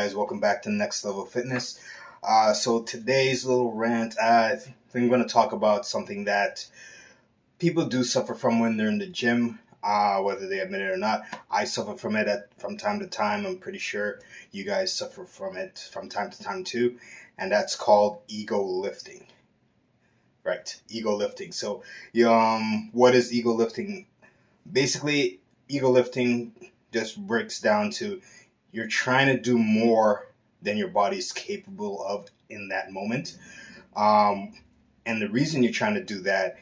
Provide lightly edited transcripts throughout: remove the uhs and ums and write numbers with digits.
guys? Welcome back to Next Level Fitness. So today's little rant, I think I'm going to talk about something that people do suffer from when they're in the gym, whether they admit it or not. I suffer from it from time to time. I'm pretty sure you guys suffer from it from time to time too, and that's called ego lifting. Right, ego lifting. So, what is ego lifting? Basically, ego lifting just breaks down to you're trying to do more than your body's capable of in that moment. Um, and the reason you're trying to do that,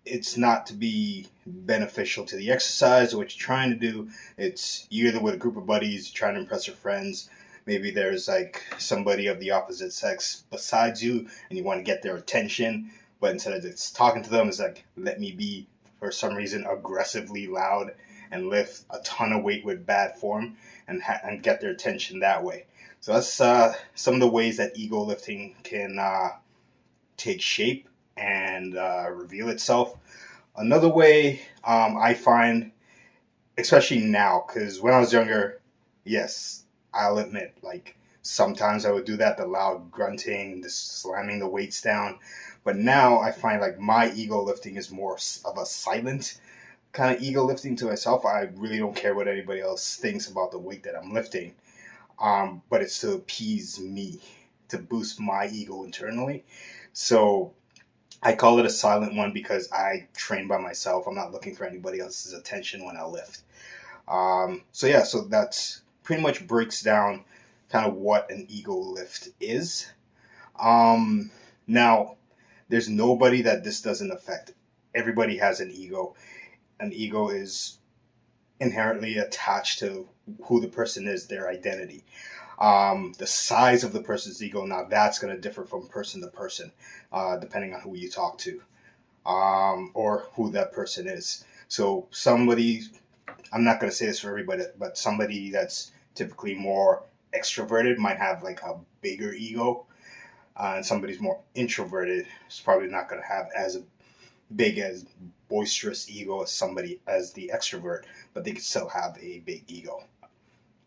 it's not to be beneficial to the exercise or what you're trying to do. It's you're either with a group of buddies, you're trying to impress your friends. Maybe there's like somebody of the opposite sex besides you and you want to get their attention. But instead of just talking to them, it's like, let me be, for some reason, aggressively loud and lift a ton of weight with bad form and get their attention that way. So that's some of the ways that ego lifting can take shape and reveal itself. Another way I find, especially now, because when I was younger, yes, I'll admit, like sometimes I would do that, the loud grunting, the slamming the weights down. But now I find like my ego lifting is more of a silent kind of ego lifting to myself. I really don't care what anybody else thinks about the weight that I'm lifting. But it's to appease me, to boost my ego internally. So I call it a silent one because I train by myself. I'm not looking for anybody else's attention when I lift. So that's pretty much breaks down kind of what an ego lift is. Now, there's nobody that this doesn't affect. Everybody has an ego. An ego is inherently attached to who the person is, their identity. The size of the person's ego, now that's going to differ from person to person, depending on who you talk to, or who that person is. So somebody, I'm not going to say this for everybody, but somebody that's typically more extroverted might have like a bigger ego, and somebody's more introverted is probably not going to have as big as boisterous ego as somebody as the extrovert, but they could still have a big ego.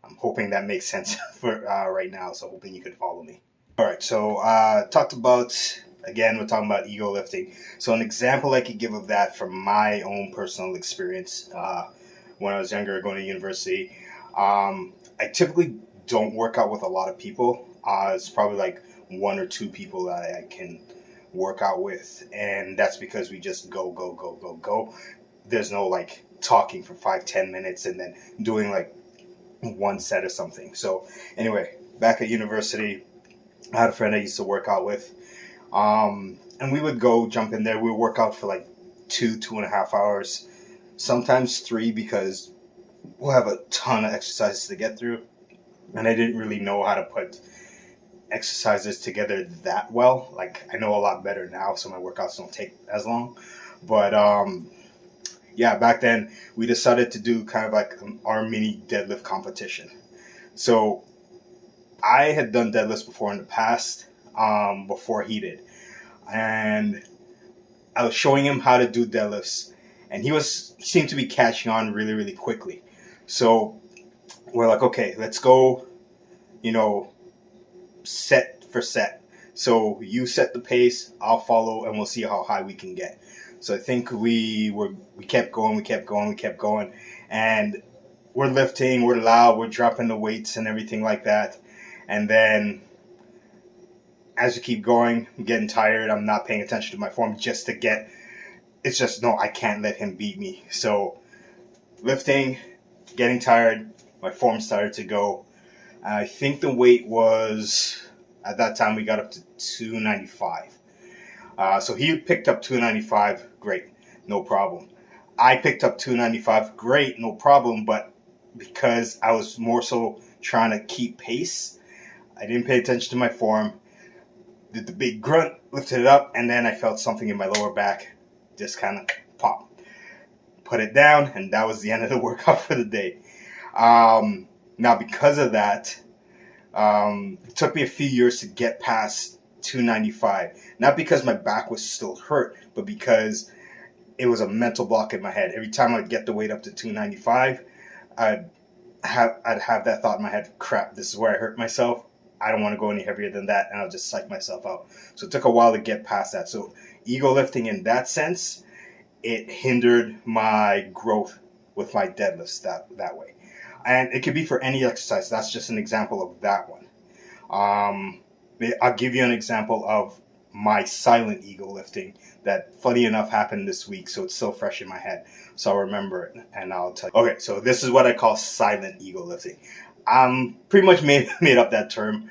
I'm hoping that makes sense for right now, so hoping you could follow me. All right, so we're talking about ego lifting. So an example I could give of that from my own personal experience when I was younger, going to university. I typically don't work out with a lot of people. It's probably like one or two people that I can work out with, and that's because we just go. There's no like talking for 5-10 minutes and then doing like one set or something. So anyway, back at university, I had a friend I used to work out with, and we would go jump in there. We would work out for like 2.5 hours, sometimes 3, because we'll have a ton of exercises to get through, and I didn't really know how to put exercises together that well. Like I know a lot better now, so my workouts don't take as long. But back then we decided to do kind of like our mini deadlift competition. So I had done deadlifts before in the past, before he did, and I was showing him how to do deadlifts, and he seemed to be catching on really, really quickly. So we're like, okay, let's go, set for set. So you set the pace, I'll follow, and we'll see how high we can get. So I think we kept going, and we're lifting, we're loud, we're dropping the weights and everything like that. And then as we keep going, I'm getting tired, I'm not paying attention to my form I can't let him beat me. So lifting, getting tired, my form started to go. I think the weight was, at that time, we got up to 295. So he picked up 295, great, no problem. I picked up 295, great, no problem, but because I was more so trying to keep pace, I didn't pay attention to my form, did the big grunt, lifted it up, and then I felt something in my lower back just kind of pop. Put it down, and that was the end of the workout for the day. Now, because of that, it took me a few years to get past 295. Not because my back was still hurt, but because it was a mental block in my head. Every time I'd get the weight up to 295, I'd I'd have that thought in my head, crap, this is where I hurt myself. I don't want to go any heavier than that, and I'll just psych myself out. So it took a while to get past that. So ego lifting in that sense, it hindered my growth with my deadlifts that way. And it could be for any exercise. That's just an example of that one. Um, I'll give you an example of my silent ego lifting that, funny enough, happened this week, so it's still fresh in my head. So I'll remember it, and I'll tell you. Okay, so this is what I call silent ego lifting. Pretty much made up that term,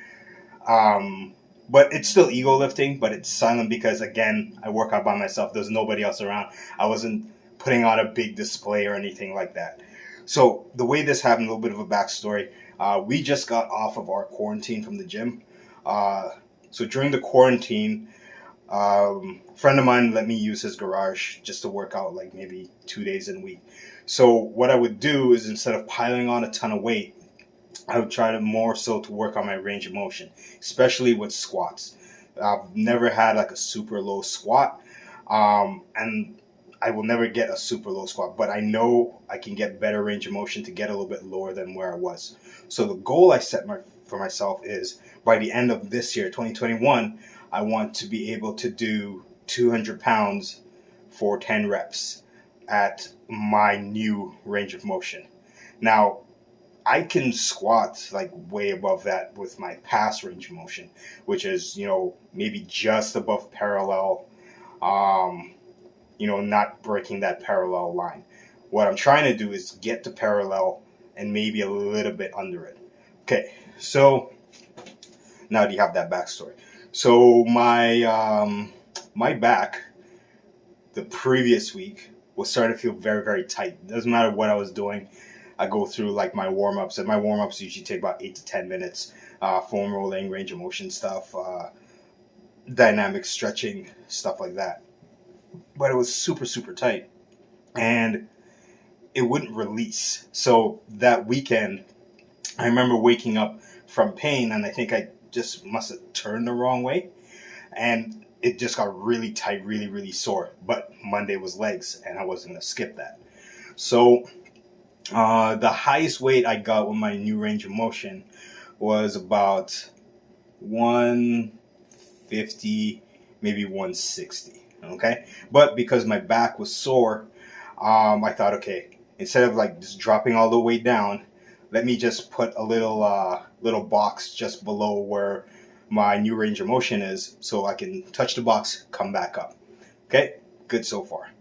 but it's still ego lifting, but it's silent because, again, I work out by myself. There's nobody else around. I wasn't putting on a big display or anything like that. So the way this happened, a little bit of a backstory. We just got off of our quarantine from the gym. So during the quarantine, a friend of mine let me use his garage just to work out like maybe 2 days in a week. So what I would do is, instead of piling on a ton of weight, I would try to more so to work on my range of motion, especially with squats. I've never had like a super low squat, and I will never get a super low squat, but I know I can get better range of motion to get a little bit lower than where I was. So the goal I set for myself is, by the end of this year, 2021, I want to be able to do 200 pounds for 10 reps at my new range of motion. Now, I can squat like way above that with my past range of motion, which is, maybe just above parallel, not breaking that parallel line. What I'm trying to do is get to parallel and maybe a little bit under it. Okay, so now do you have that backstory? So my back the previous week was starting to feel very, very tight. Doesn't matter what I was doing. I go through like my warm-ups, and my warm-ups usually take about 8 to 10 minutes. Foam rolling, range of motion stuff, dynamic stretching, stuff like that. But it was super, super tight, and it wouldn't release. So that weekend, I remember waking up from pain, and I think I just must have turned the wrong way, and it just got really tight, really, really sore. But Monday was legs, and I wasn't going to skip that. So the highest weight I got with my new range of motion was about 150, maybe 160. Okay, but because my back was sore, I thought, okay, instead of like just dropping all the way down, let me just put a little box just below where my new range of motion is, so I can touch the box, come back up. Okay, good so far.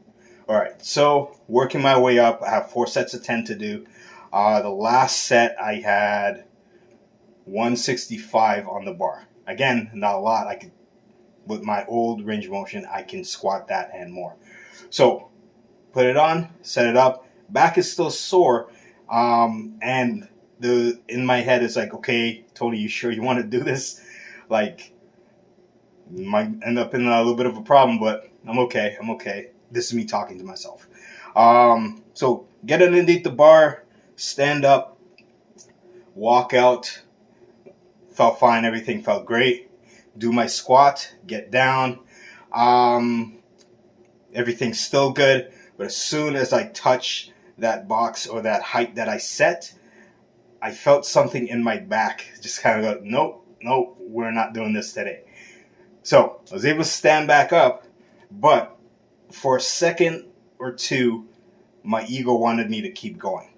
All right, so working my way up. I have 4 sets of 10 to do. The last set I had 165 on the bar. Again, not a lot. With my old range of motion, I can squat that and more. So put it on, set it up. Back is still sore, and in my head it's like, okay, Tony, you sure you want to do this? Like, might end up in a little bit of a problem, but I'm okay. This is me talking to myself. So get underneath the bar, stand up, walk out. Felt fine. Everything felt great. Do my squat, get down. Everything's still good. But as soon as I touch that box or that height that I set, I felt something in my back just kind of go, nope, we're not doing this today. So I was able to stand back up, but for a second or two, my ego wanted me to keep going.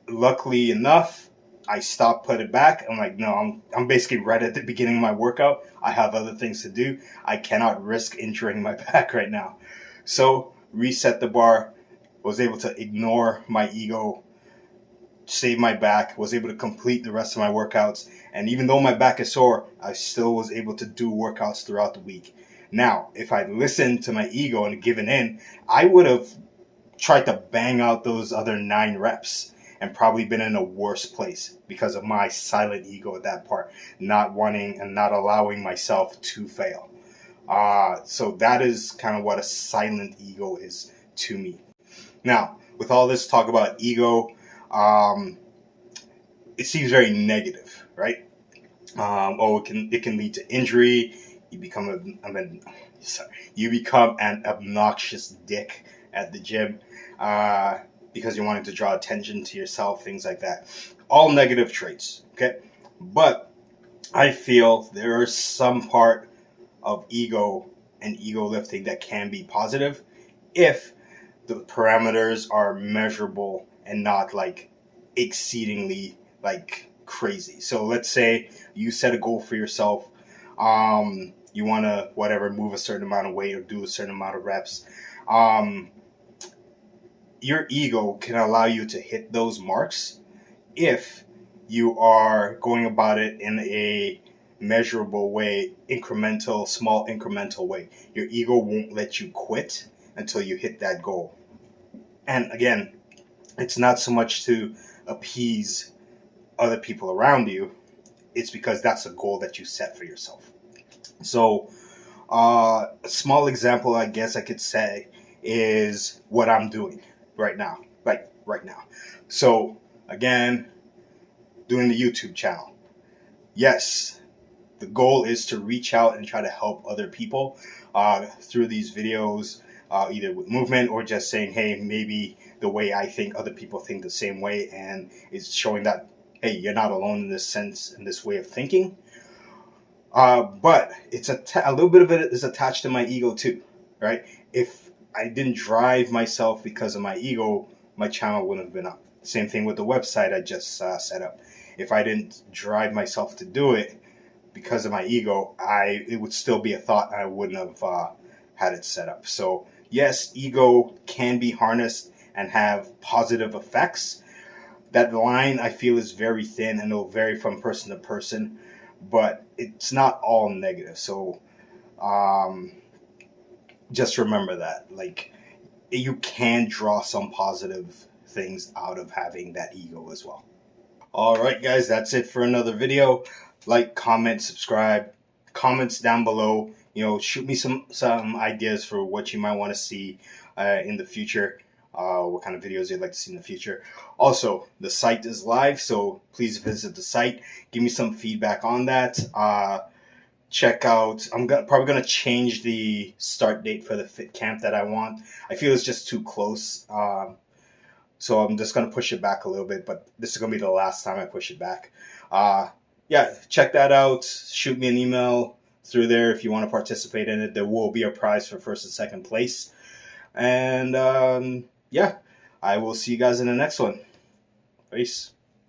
Luckily enough, I stopped, put it back. I'm like, no, I'm basically right at the beginning of my workout. I have other things to do. I cannot risk injuring my back right now. So reset the bar, was able to ignore my ego, save my back, was able to complete the rest of my workouts. And even though my back is sore, I still was able to do workouts throughout the week. Now, if I listened to my ego and given in, I would have tried to bang out those other 9 reps and probably been in a worse place because of my silent ego at that part, not wanting and not allowing myself to fail. So that is kind of what a silent ego is to me. Now, with all this talk about ego, it seems very negative, right? It can lead to injury. You become an obnoxious dick at the gym. because you're wanting to draw attention to yourself, things like that. All negative traits, okay? But I feel there is some part of ego and ego lifting that can be positive if the parameters are measurable and not like exceedingly like crazy. So let's say you set a goal for yourself. You want to whatever move a certain amount of weight or do a certain amount of reps. Your ego can allow you to hit those marks if you are going about it in a measurable way, small incremental way. Your ego won't let you quit until you hit that goal. And again, it's not so much to appease other people around you, it's because that's a goal that you set for yourself. So, a small example, I guess I could say, is what I'm doing right now. Like, right now. So, again, doing the YouTube channel. Yes, the goal is to reach out and try to help other people through these videos, either with movement or just saying, hey, maybe the way I think, other people think the same way, and it's showing that, hey, you're not alone in this sense, in this way of thinking. But it's a little bit of it is attached to my ego too, right? If I didn't drive myself because of my ego, my channel wouldn't have been up. Same thing with the website I just set up. If I didn't drive myself to do it because of my ego, it would still be a thought. I wouldn't have had it set up. So yes, ego can be harnessed and have positive effects. That line I feel is very thin and it'll vary from person to person, but it's not all negative. So just remember that, like, you can draw some positive things out of having that ego as well. All right, guys, that's it for another video. Like, comment, subscribe, comments down below. Shoot me some ideas for what you might want to see in the future. What kind of videos you'd like to see in the future. Also, the site is live, so please visit the site. Give me some feedback on that. Check out, probably going to change the start date for the fit camp that I want. I feel it's just too close. So I'm just going to push it back a little bit, but this is going to be the last time I push it back. Yeah, check that out. Shoot me an email through there if you want to participate in it. There will be a prize for first and second place. And yeah, I will see you guys in the next one. Peace.